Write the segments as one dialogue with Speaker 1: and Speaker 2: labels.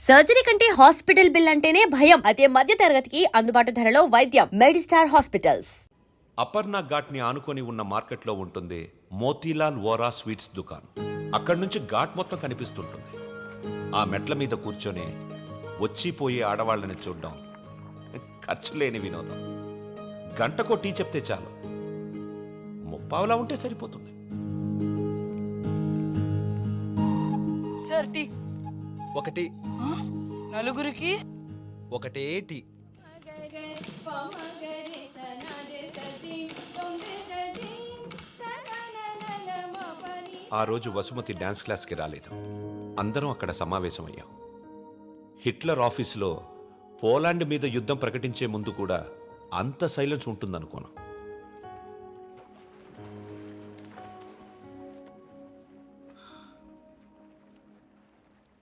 Speaker 1: Surgery కంటే hospital bill అంటేనే భయం. అదే మధ్య తరగతికి అందుబాటు ధరలో వైద్యం. Medistar hospitals.
Speaker 2: అపర్ణ ఘాట్ ని ఆనుకొని ఉన్న మార్కెట్లో ఉంటుంది మోతీలాల్ వోరా స్వీట్స్ దుకాన్. అక్కడి నుంచి ఘాట్ మొత్తం కనిపిస్తుంటుంది. ఆ మెట్ల మీద కూర్చొని వచ్చిపోయే ఆడవాళ్ళని చూడడం ఖర్చు లేని వినోదం. గంటకో టీ చెప్తే చాలు, ముప్పావలా ఉంటే సరిపోతుంది.
Speaker 3: సార్ టీ
Speaker 4: ఒకటి
Speaker 3: నలుగురికి
Speaker 4: ఒకటే టీ.
Speaker 2: ఆ రోజు వసుమతి డాన్స్ క్లాస్కి రాలేదు. అందరం అక్కడ సమావేశమయ్యాం. హిట్లర్ ఆఫీసులో పోలాండ్ మీద యుద్ధం ప్రకటించే ముందు కూడా అంత సైలెన్స్ ఉంటుందనుకోను.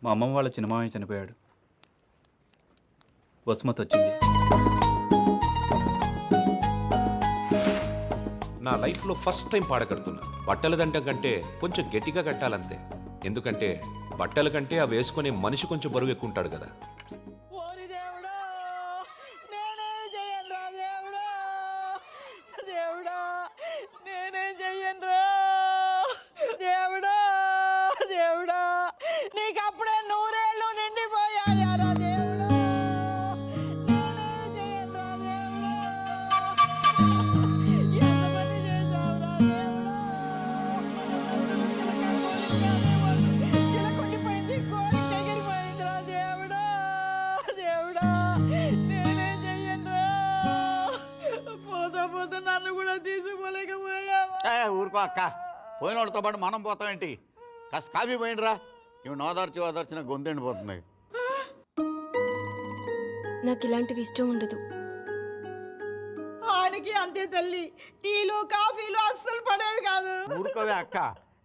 Speaker 5: మా అమ్మమ్మ వాళ్ళ చిన్నమామయ్య చనిపోయాడు. వసుమతి వచ్చింది.
Speaker 2: నా లైఫ్లో ఫస్ట్ టైం పాడగడుతున్నా. బట్టల దండం కంటే కొంచెం గట్టిగా కట్టాలంతే. ఎందుకంటే బట్టల కంటే అవి వేసుకునే మనిషి కొంచెం బరువు ఎక్కువ ఉంటాడు కదా.
Speaker 6: ఊరుకో అక్క, పోయిన వాళ్ళతో పాటు మనం పోతామేంటి? కాస్త కాఫీ పోయిండ్రా. ఇవి నోదార్చి ఓదార్చిన గొంతు ఎండిపోతుంది.
Speaker 7: నాకు ఇలాంటివి ఇష్టం ఉండదు.
Speaker 3: ఆయనకి అంతే తల్లి, టీలు కాఫీలు అస్సలు పడేవి కాదు.
Speaker 6: ఊరుకోవే అక్క,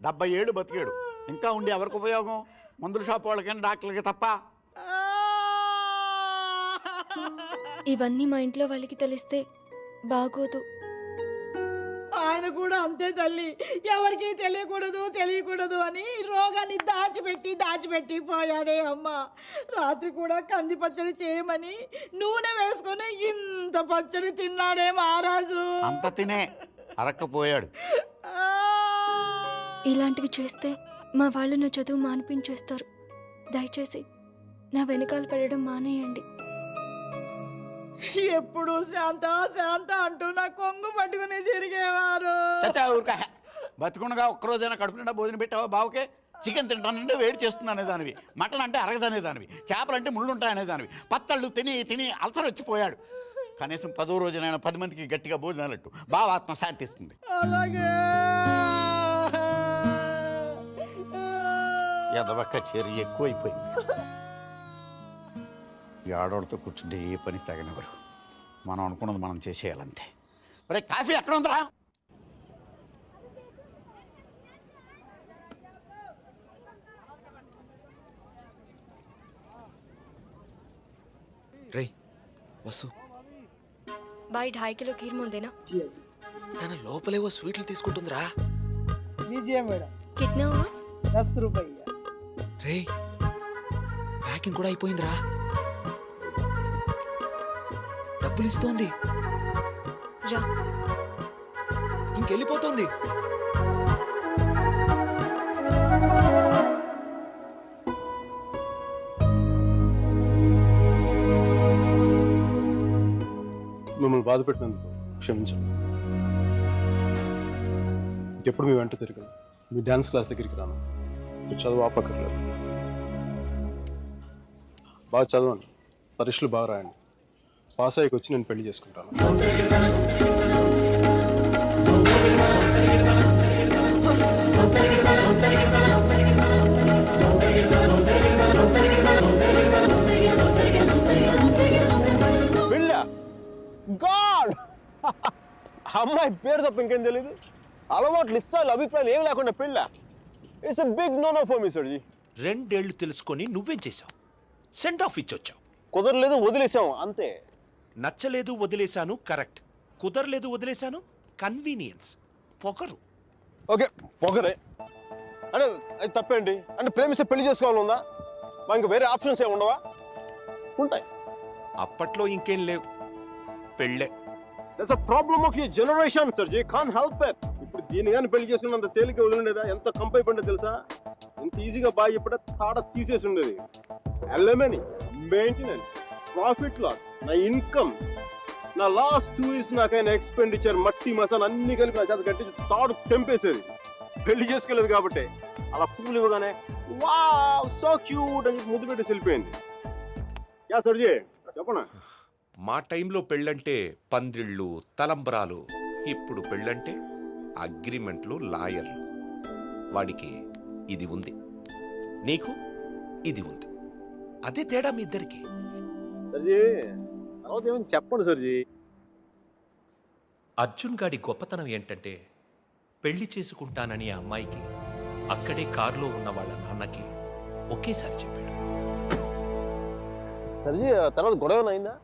Speaker 6: 70 ఏళ్ళు బతికాడు. ఇంకా ఉండి ఎవరికి ఉపయోగం? మందుల షాప్ వాళ్ళకైనా డాక్టర్లకి తప్ప.
Speaker 7: ఇవన్నీ మా ఇంట్లో వాళ్ళకి తెలిస్తే బాగోదు.
Speaker 3: ఆయన కూడా అంతే తల్లి, ఎవరికి తెలియకూడదు అని రోగాన్ని దాచిపెట్టి పోయాడే అమ్మ. రాత్రి కూడా కంది పచ్చడి చేయమని నూనె వేసుకొని ఇంత పచ్చడి తిన్నాడే మహారాజు.
Speaker 6: అంత తినే అరక్కపోయాడు.
Speaker 7: ఇలాంటివి చేస్తే మా వాళ్ళు నా చదువు మానిపించేస్తారు. దయచేసి నా వెనకాల పడడం మానేయండి.
Speaker 3: ఎప్పుడు శాంత అంటూ నా కొంగు పట్టుకుని తిరిగేవారు.
Speaker 6: ఊరుక, బతుకుండగా ఒక్కరోజైనా కడుపు నిండా భోజనం పెట్టావా బావుకే? చికెన్ తింటానంటే వేడి చేస్తుంది అనేదానివి, మటన్ అంటే అరగదనేదానివి, చేపలంటే ముళ్ళు ఉంటాయనేదానివి. పత్తళ్ళు తిని అల్సర్ వచ్చిపోయాడు. కనీసం 10వ రోజునైనా 10 మందికి గట్టిగా భోజనాలట్టు బావ ఆత్మ శాంతిస్తుంది.
Speaker 3: అలాగే
Speaker 6: ఎదవక్క చేరి ఎక్కువైపోయింది. ఈ ఆడవాళ్ళతో కూర్చుంటే ఏ పని తగినవారు. మనం అనుకున్నది మనం చేసేయాలంతే. ఒరే కాఫీ ఎక్కడ ఉందిరా?
Speaker 4: రే వసు,
Speaker 7: బాయ్ 2.5 కిలో ఖీర్ ముందేనా?
Speaker 4: తన లోపలేవో స్వీట్లు తీసుకుంటుందిరా.
Speaker 7: కిట్నా హువా?
Speaker 3: 10 రూపాయలు.
Speaker 4: రే ప్యాకింగ్ కూడా అయిపోయిందిరా. డబ్బులు ఇస్తోంది,
Speaker 7: రా.
Speaker 4: ఇంకెళ్ళిపోతుంది.
Speaker 8: మిమ్మల్ని బాధ పెట్టినందుకు క్షమించండి. ఇంకెప్పుడు మీ వెంట తిరగను. మీ డ్యాన్స్ క్లాస్ దగ్గరికి రాను. మీరు చదువు ఆపక్కర్లేదు. బాగా చదవండి, పరీక్షలు బాగా రాయండి. పాస్ అయ్యకి వచ్చి నేను పెళ్లి చేసుకుంటాను.
Speaker 9: గాడ్, అమ్మాయి పేరు తప్ప ఇంకేం తెలీదు. అలవాట్లు, ఇష్టాలు, అభిప్రాయాలు ఏమి లేకుండా పెళ్ళ. It's a big no no for me sir ji.
Speaker 2: 2 ఏళ్ళు తెలుసుకొని నువ్వేం చేశావు? సెండ్ ఆఫ్ ఇచ్చొచ్చావు.
Speaker 9: కుదరలేదు, వదిలేసాం అంతే.
Speaker 2: నచ్చలేదు, వదిలేశాను. కరెక్ట్. కుదరలేదు, వదిలేశాను. కన్వీనియన్స్, పొగరు.
Speaker 9: ఓకే పొగరే అంటే అది తప్పేంటి? అంటే ప్రేమిస్తే పెళ్లి చేసుకోవాలనుందా? మా ఇంకా వేరే ఆప్షన్స్ ఏమి ఉండవా? ఉంటాయి.
Speaker 2: అప్పట్లో ఇంకేం లేవు, పెళ్ళే.
Speaker 9: That's a problem of your generation sir. You can't help it. ఇప్పుడు దీని కానీ పెళ్లి చేసుకున్నంత తేలిక వదిలిండేదా? ఎంత కంపైపోయిందో తెలుసా? ఎంత ఈజీగా బాగా చెప్పడా తాడ తీసేసి ఉండేది. ఎలమనీ, మెయింటెనెన్స్, ప్రాఫిట్ లాస్, నా ఇన్కమ్, నా లాస్ట్ 2 years నాకైన ఎక్స్పెండిచర్, మట్టి మసాలా అన్ని కలిపి నా చేత కట్టి తాడు తెంపేసేది. పెళ్లి చేసుకోలేదు కాబట్టి అలా పువ్వులు ఇవ్వగానే వావ్ సో క్యూట్ అని ముద్దు పెట్టి వెళ్ళిపోయింది. యా సర్జీ చెప్పనా?
Speaker 2: మా టైంలో పెళ్ళంటే పందిళ్ళు, తలంబ్రాలు. ఇప్పుడు పెళ్ళంటే అగ్రిమెంట్లు, లాయర్లు. వాడికి ఇది ఉంది, నీకు ఇది ఉంది. అదే తేడా మీ ఇద్దరికి.
Speaker 9: సర్జీ తర్వాత ఏమని చెప్పండి సర్జీ.
Speaker 2: అర్జున్ గాడి గొప్పతనం ఏంటంటే పెళ్లి చేసుకుంటానని ఆ అమ్మాయికి అక్కడే కారులో ఉన్న వాళ్ళ నాన్నకి ఒకేసారి చెప్పాడు.
Speaker 9: సర్జీ తర్వాత గొడవ అయిందా?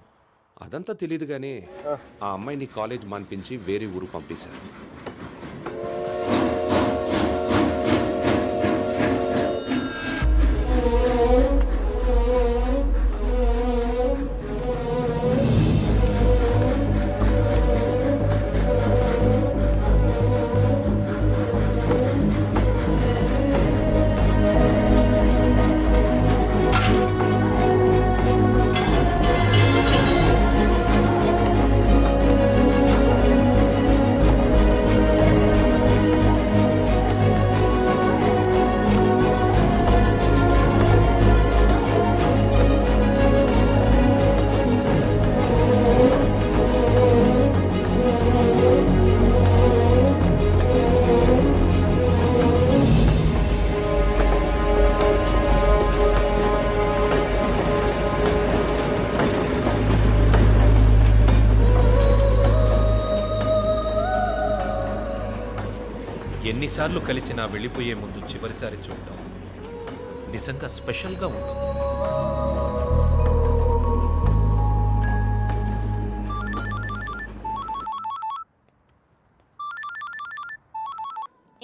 Speaker 2: అదంతా తెలియదు కానీ ఆ అమ్మాయిని కాలేజ్ మాన్పించి వేరే ఊరు పంపేశారు. ఎన్నిసార్లు కలిసినా వెళ్ళిపోయే ముందు చివరిసారి చూడటం నిజంగా స్పెషల్గా ఉంటుంది.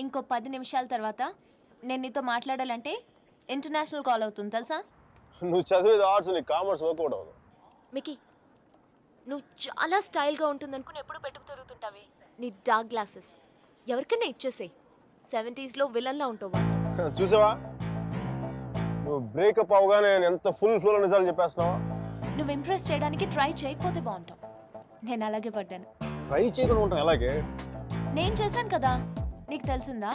Speaker 1: ఇంకో 10 నిమిషాల తర్వాత నేను నీతో మాట్లాడాలంటే ఇంటర్నేషనల్ కాల్ అవుతుంది తెలుసా?
Speaker 9: నువ్వు చదివేది ఆర్ట్స్, నీ కామర్స్ వర్కౌట్ అవ్వదు.
Speaker 7: మికీ, నువ్వు చాలా స్టైల్గా ఉంటుందనుకుని ఎప్పుడు పెట్టుకు తిరుగుతుంటావే. నీ డార్క్ గ్లాసెస్ ఎవరికైనా ఇచ్చేసాయి. 70sలో విలన్లా ఉంటావు.
Speaker 9: చూసావా నువ్వు బ్రేకప్ అవగానే నేను ఎంత ఫుల్ ఫ్లో నిజాలు చెప్పేస్తున్నావా?
Speaker 1: నువ్వు ఇంప్రెస్ చేయడానికి ట్రై చేయకపోతే బాగుంటావు. నేను అలాగే పడ్డాను.
Speaker 9: ట్రై చేయకుండా ఉంటాం ఎలాగే?
Speaker 1: నేను చేశాను కదా, నీకు తెలిసిందా?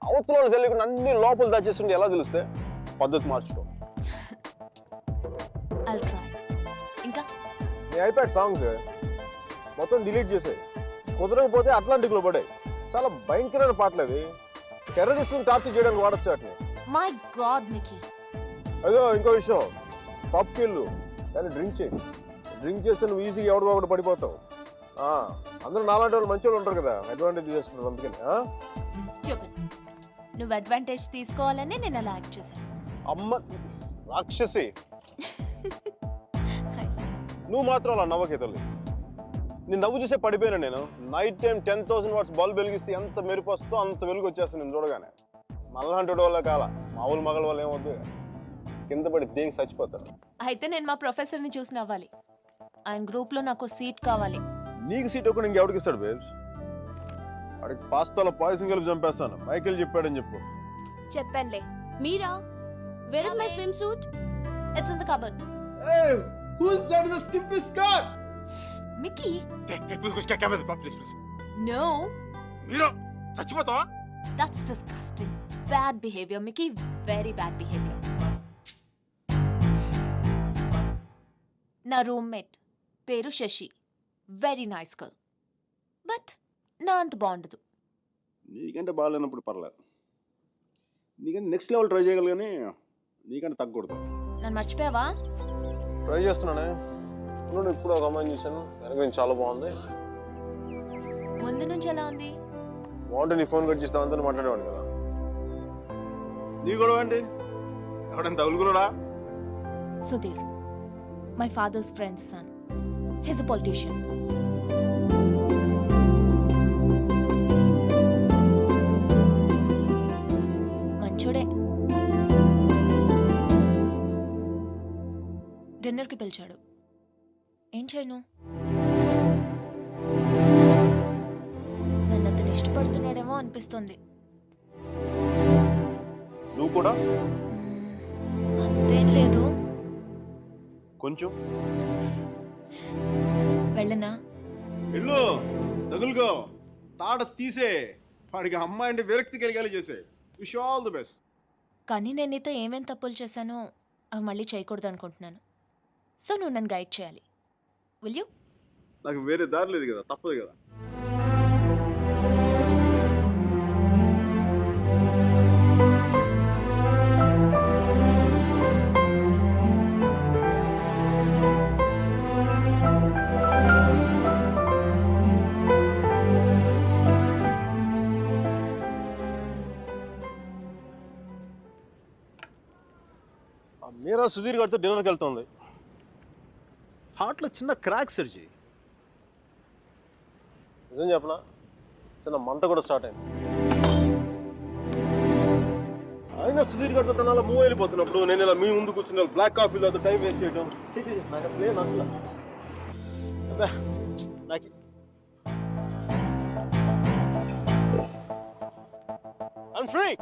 Speaker 9: అవతల వాళ్ళు తెలియకుండా అన్ని లోపల దాచేస్తుంటే ఎలా తెలుస్తే? పద్ధతి మార్చుకో.
Speaker 1: I'll try. ఇంకా
Speaker 9: నీ ఐప్యాడ్ సాంగ్స్ మొత్తం డిలీట్ చేసాయి. కుదరకపోతే అట్లాంటిక్లో పడాయి. చాలా భయంకరమైన పాటలు అవి. టెర్రరిస్ట్ని టార్చర్ చేయడానికి వాడచ్చు వాటిని.
Speaker 1: My God Mickey.
Speaker 9: అదో ఇంకో విషయం, పబ్కి వెళ్ళు కానీ డ్రింక్ చేయి. డ్రింక్ చేస్తే నువ్వు ఈజీగా ఎవరికో ఒకటి పడిపోతావు. అందరూ నాలాంటి వాళ్ళు మంచి వాళ్ళు ఉంటారు కదా, అడ్వాంటేజ్ చేసుకుంటారు. అందుకని
Speaker 1: Stupid. నువ్వు అడ్వాంటేజ్ తీసుకోవాలని నేను అలా యాక్ట్ చేశాను.
Speaker 9: అమ్మ రాక్షసి, నువ్వు మాత్రం అలా నవ్వకే తల్లి. నీ నవ్వు చూసే పడిపోయినా నేను. నైట్ టైం 10,000 watts బల్బ్ వెలిగిస్తే ఎంత మెరుపు వస్తుందో అంత వెలుగు వచ్చేస్తుంది నేను చూడగానే. మళ్ళంటి వల్ల కాల, మామూలు మగల వల్ల ఏమవుతుంది, కింద పడి దేనికి చచ్చిపోతారు.
Speaker 1: అయితే నేను మా ప్రొఫెసర్ని చూసి నవ్వాలి. ఆయన గ్రూప్లో నాకు సీట్ కావాలి.
Speaker 9: నీకు సీట్ ఒకటి ఇంకెవడికి ఇస్తాడు బేబ్స్? వాడికి పాస్తాలో పాయసం కలిపి చంపేస్తాను. మైకేల్ చెప్పాడని చెప్పు.
Speaker 7: చెప్పానులే. మీరా? Where is my swimsuit?
Speaker 1: It's in the cupboard.
Speaker 9: Who's that in the skimpy skirt?
Speaker 1: Mickey.
Speaker 6: Please
Speaker 1: no.
Speaker 6: మీరు చచ్చిపోతావా?
Speaker 1: That's disgusting. Bad behaviour Mickey, very bad behaviour. నా రూమ్మేట్ పేరు Sashi. Very nice girl. But నా అంత బాగుండదు.
Speaker 9: నీకంటే బాగాలేనప్పుడు పర్లేదు. నీకంటే నెక్స్ట్ లెవెల్ ట్రై చేయగలరు కానీ నీకంటే తగ్గకూడదు.
Speaker 1: నన్ను మర్చిపోయావా?
Speaker 9: ట్రై చేస్తున్నానే. ఇప్పుడు ఒక అమ్మాయిని చూశాను, వెనక నేను చాలా బాగుంది.
Speaker 1: ముందు నుంచి ఎలా ఉంది?
Speaker 9: బాగుంటే నీ ఫోన్ కట్ చేస్తే అంతా మాట్లాడేవాడు కదా. నీ గొడవ ఏంటి? ఎవడైనా తగులుకున్నాడా?
Speaker 1: Sudheer, my father's friends son. He's a politician. మంచోడే.
Speaker 7: డిన్నర్కి పిలిచాడు. ఏం చేయను? నన్ను అతను ఇష్టపడుతున్నాడేమో అనిపిస్తుంది.
Speaker 8: నువ్వు కూడా
Speaker 7: అంతేం లేదు.
Speaker 8: కొంచెం
Speaker 7: వెళ్ళనా?
Speaker 8: వెళ్ళు, తగులుకో, తాడ తీసే, వాడికి అమ్మాయి అంటే విరక్తి కలిగేలా చేసే. Wish all the best.
Speaker 7: కానీ నేను నీతో ఏమేం తప్పులు చేశానో అవి మళ్ళీ చేయకూడదు అనుకుంటున్నాను. సో నువ్వు నన్ను గైడ్ చేయాలి. Will you?
Speaker 8: నాకు వేరే దారి లేదు కదా, తప్పదు కదా. మీరా సుధీర్ గారితో డిన్నర్కి వెళ్తుంది. హార్ట్లో చిన్న క్రాక్ సర్జీ. నిజం చెప్పనా, చిన్న మంట కూడా స్టార్ట్ అయింది. అయినా సుధీర్ గారితో తన అలా మూవ్ అయిపోతున్నప్పుడు నేను ఇలా మీ ముందు కూర్చుని బ్లాక్ కాఫీలో టైం వేస్ట్ చేయడం నాకు అసలు ఏం నచ్చలా. అబ్బా, నాకు I'm free.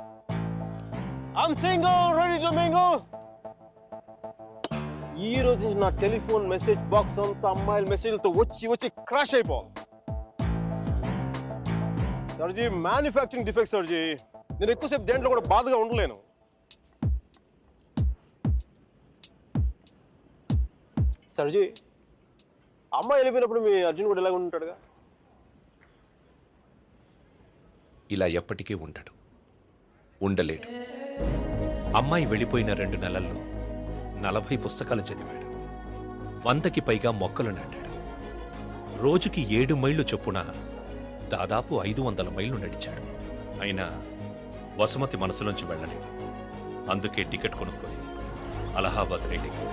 Speaker 8: I'm single, ready to mingle. ఈ రోజు నుంచి నా టెలిఫోన్ మెసేజ్ బాక్స్ అంతా అమ్మాయిల మెసేజ్లతో వచ్చి క్రాష్ అయిపోవాలి. సర్జీ, మ్యానుఫ్యాక్చరింగ్ డిఫెక్ట్ సర్జీ. నేను ఎక్కువసేపు దేంట్లో కూడా బాధగా ఉండలేను. సర్జీ, అమ్మాయి వెళ్ళిపోయినప్పుడు మీ అర్జున్ కూడా ఎలాగ ఉంటాడుగా?
Speaker 2: ఇలా ఎప్పటికీ ఉండడు, ఉండలేడు. అమ్మాయి వెళ్ళిపోయిన 2 నెలల్లో 40 పుస్తకాలు చదివాడు, 100కి పైగా మొక్కలు నాటాడు, రోజుకి 7 మైళ్ళు చొప్పున దాదాపు 500 మైళ్ళు నడిచాడు. అయినా వసుమతి మనసులోంచి వెళ్ళలేదు. అందుకే టికెట్ కొనుక్కొని అలహాబాద్ రైలుకి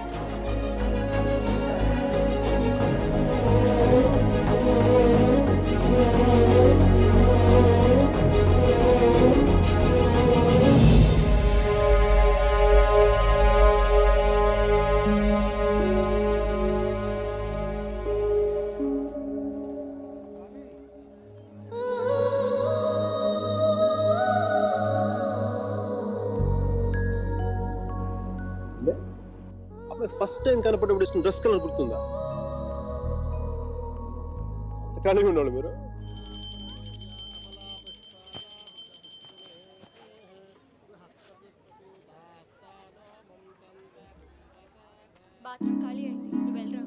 Speaker 8: ఫస్ట్ టైం కనపడేప్పుడు వేసుకున్న డ్రెస్ కలర్ గుర్తుందా? కలిగి ఉండాలి మీరు.
Speaker 7: బాత్రూమ్ ఖాళీ అయింది, నువ్వు వెళ్ళరా.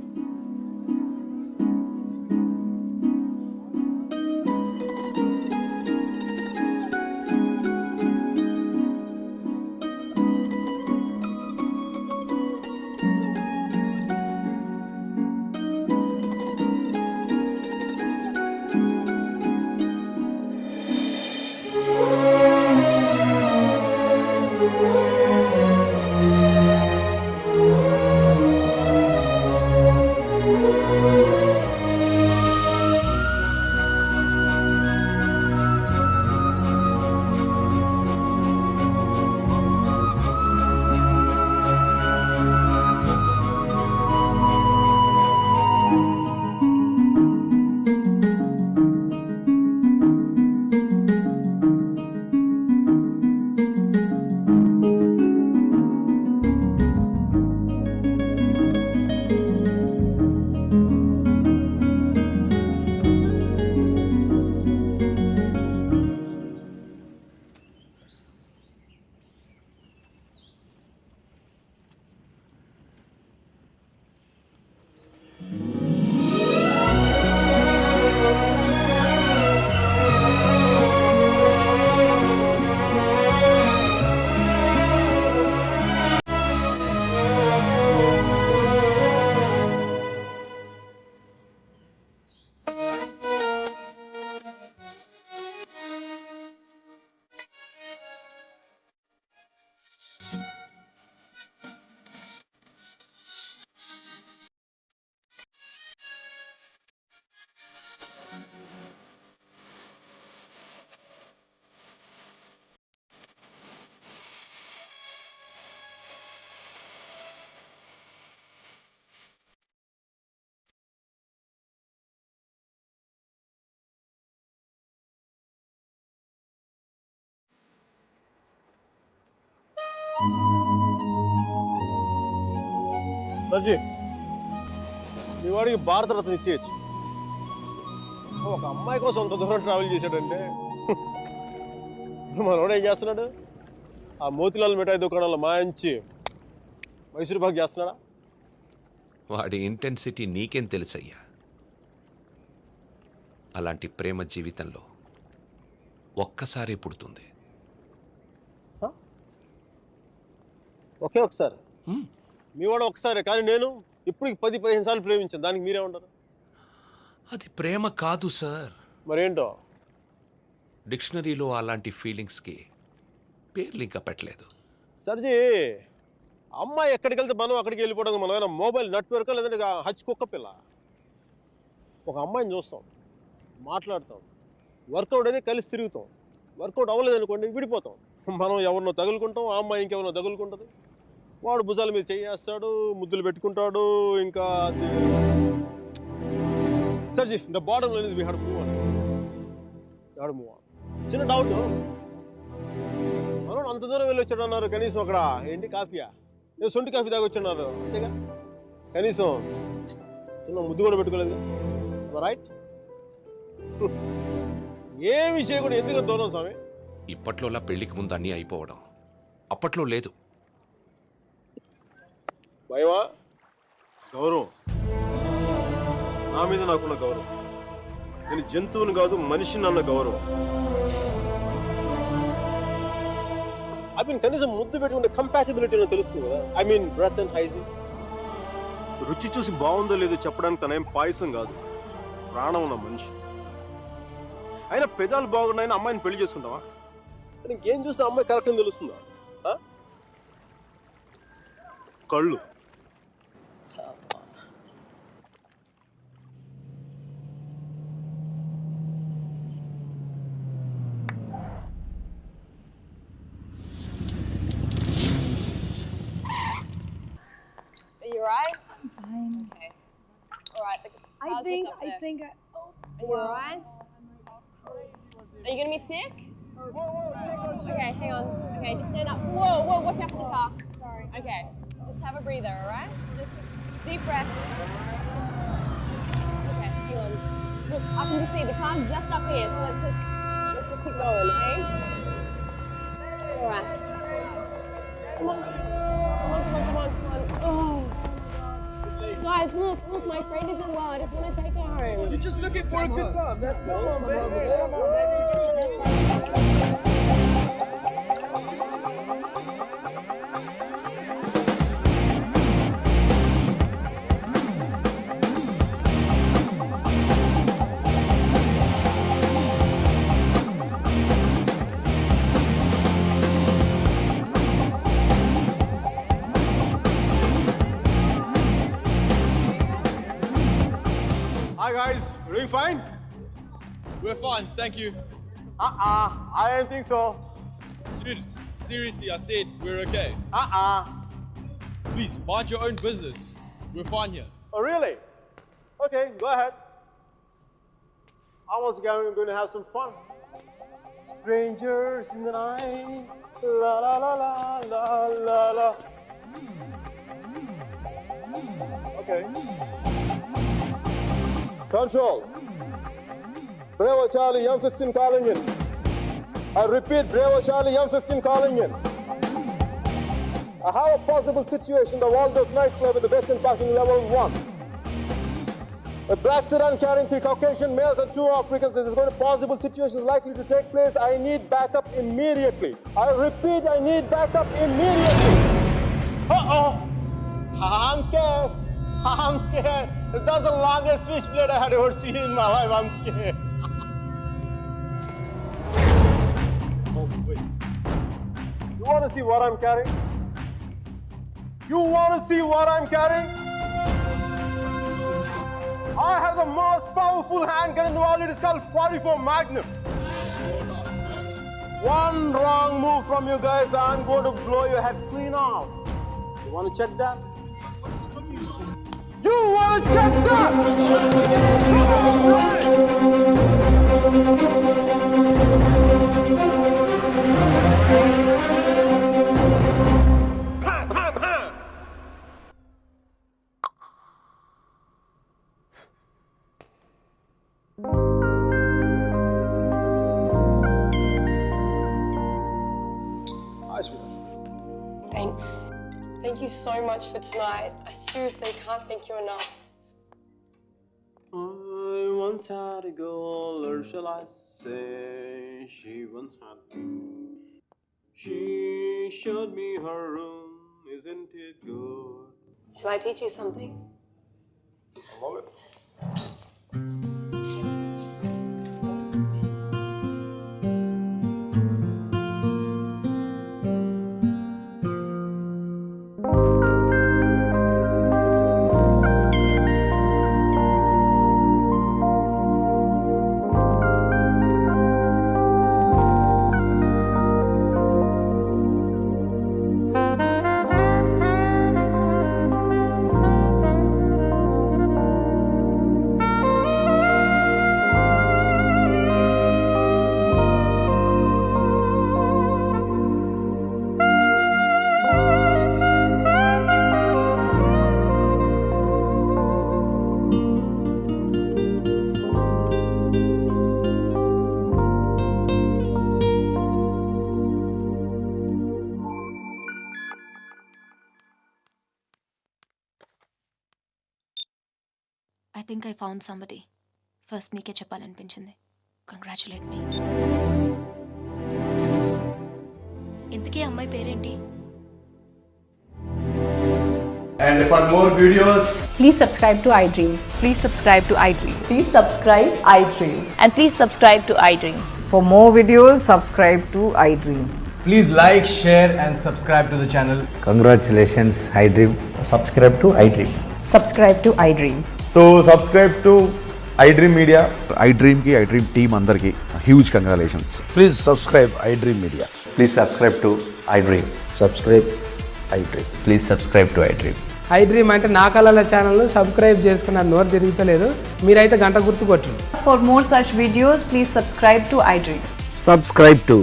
Speaker 9: సర్జీ మీ వాడికి భారతరత్న ఇచ్చేయచ్చు. ఒక అమ్మాయి కోసం అంత దూరం ట్రావెల్ చేశాడంటే మనోడు ఏం చేస్తున్నాడు? ఆ మోతిలాల్ మిఠాయి దుకాణంలో మాయించి మైసూరు పాక్ చేస్తున్నాడా?
Speaker 2: వాడి ఇంటెన్సిటీ నీకేం తెలుసయ్యా? అలాంటి ప్రేమ జీవితంలో ఒక్కసారి పుడుతుంది.
Speaker 9: ఒకే ఒకసారి మీ వాడు ఒకసారి, కానీ నేను ఇప్పుడు 10-15 సార్లు ప్రేమించాను. దానికి మీరే ఉంటారు?
Speaker 2: అది ప్రేమ కాదు సార్.
Speaker 9: మరేంటో?
Speaker 2: డిక్షనరీలో అలాంటి ఫీలింగ్స్కి పేర్లు ఇంకా పెట్టలేదు.
Speaker 9: సర్జీ అమ్మాయి ఎక్కడికి వెళ్తే మనం అక్కడికి వెళ్ళిపోవడం. మనం ఏమైనా మొబైల్ నెట్వర్క్ లేదంటే హచ్ కుక్క పిల్ల. ఒక అమ్మాయిని చూస్తాం, మాట్లాడతాం, వర్కౌట్ అయితే కలిసి తిరుగుతాం. వర్కౌట్ అవ్వలేదు అనుకోండి విడిపోతాం. మనం ఎవరినో తగులుకుంటాం, ఆ అమ్మాయి ఇంకెవరినో తగులుకుంటుంది. వాడు భుజాల మీద చేయేస్తాడు, ముద్దులు పెట్టుకుంటాడు. ఇంకా sir ji the bottom line is we have to move on. చిన్న డౌట్, మనం అంత దూరం వెళ్ళి వచ్చాడు అన్నారు, కనీసం అక్కడ ఏంటి కాఫీయా, ఏదో సొంటి కాఫీ తాగి వచ్చున్నారు అంతేగా, కనీసం చిన్న ముద్దు కూడా పెట్టుకోలేదు. రైట్? ఏ విషయం కూడా ఎందుకు దూరం స్వామి?
Speaker 2: ఇప్పట్లోలా పెళ్లికి ముందు అన్నీ అయిపోవడం అప్పట్లో లేదు.
Speaker 9: భయమా? గౌరవం, నా మీద నాకున్న గౌరవం. నేను జంతువుని కాదు మనిషిని అన్న గౌరవం. ఐ మీన్ కనీసం ముద్దు పెట్టుకుంటే కంపాటిబిలిటీ తెలుస్తుంది కదా. I mean breath and hygiene. రుచి చూసి బాగుందో లేదో చెప్పడానికి తనేం పాయసం కాదు, ప్రాణం ఉన్న మనిషి. అయినా పెదాలు బాగున్నాయని అమ్మాయిని పెళ్లి చేసుకుంటావా? ఇంకేం చూస్తే అమ్మాయి కరెక్ట్ అని తెలుస్తుందా? కళ్ళు.
Speaker 10: Are you alright? I'm fine. Okay. Alright, the car's just up there. Are you alright? Are you gonna be sick? Okay, hang on. Okay, just stand up. Whoa, watch out for the car. Sorry. Okay, just have a breather, alright? Just deep breaths. Okay, hang on. Look, I can just see the car's just up here, so let's just keep going, okay? Alright. Come on. Oh. Guys, look, my friend isn't well. I just want to take her home.
Speaker 8: You're just looking for a good time. That's all. Come on, baby.
Speaker 9: Hi guys, you doing fine?
Speaker 8: We're fine, thank you.
Speaker 9: I don't think so.
Speaker 8: Dude, seriously, I said we're okay. Please, mind your own business. We're fine here.
Speaker 9: Oh really? Okay, go ahead. I was going to have some fun. Strangers in the night, la la la la la la la. Okay. Control. Bravo Charlie, M15 calling in. I repeat, Bravo Charlie, M15 calling in. I have a possible situation, the Waldorf nightclub with the best in parking level 1. A black sedan carrying 3 Caucasian males and 2 Africans. This is going to possible situations likely to take place. I need backup immediately. I repeat, I need backup immediately. Uh-oh. I'm scared. I'm scared. That's the longest switchblade I had ever seen in my life. I'm scared. Oh, wait. You want to see what I'm carrying? You want to see what I'm carrying? I have the most powerful handgun in the world. It is called 44 Magnum. One wrong move from you guys, I'm going to blow your head clean off. You want to check that? You want to check that?
Speaker 10: you so much for tonight. I seriously can't thank you enough.
Speaker 9: I once had a girl, or shall I say, she once had me. She showed me her room, isn't it good?
Speaker 10: Shall I teach you something?
Speaker 9: I love it.
Speaker 7: I think I found somebody. First నీకే చెప్పాలనిపించింది. Congratulate మీ. ఇంతకీ అమ్మాయి పేరేంటి?
Speaker 8: And for more videos,
Speaker 10: Please subscribe to iDream.
Speaker 3: Please subscribe to iDream.
Speaker 10: Please subscribe iDream.
Speaker 3: And please subscribe to iDream.
Speaker 10: For more videos, subscribe to iDream.
Speaker 8: please like, share and subscribe to the channel.
Speaker 4: Congratulations iDream.
Speaker 8: Subscribe to iDream.
Speaker 10: Subscribe to iDream.
Speaker 8: So subscribe to iDream Media. iDream ki iDream team andarki huge congratulations.
Speaker 6: Please subscribe iDream media.
Speaker 5: Please subscribe to iDream.
Speaker 6: Subscribe iDream.
Speaker 5: Please subscribe to iDream.
Speaker 3: iDream అంటే నా కళల channel subscribe చేసుకున్న నోరు తిరుగుతలేదు. మీరైతే గంట గుర్తు కొట్టండి.
Speaker 10: For more such videos, please subscribe to iDream.
Speaker 6: Subscribe to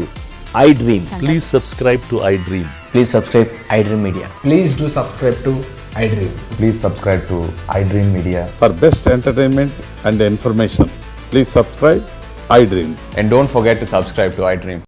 Speaker 6: iDream.
Speaker 8: Please subscribe to iDream.
Speaker 5: Please subscribe iDream media.
Speaker 8: Please do subscribe to iDream.
Speaker 5: Please subscribe to iDream media.
Speaker 8: For best entertainment and information, please subscribe iDream.
Speaker 5: And don't forget to subscribe to iDream.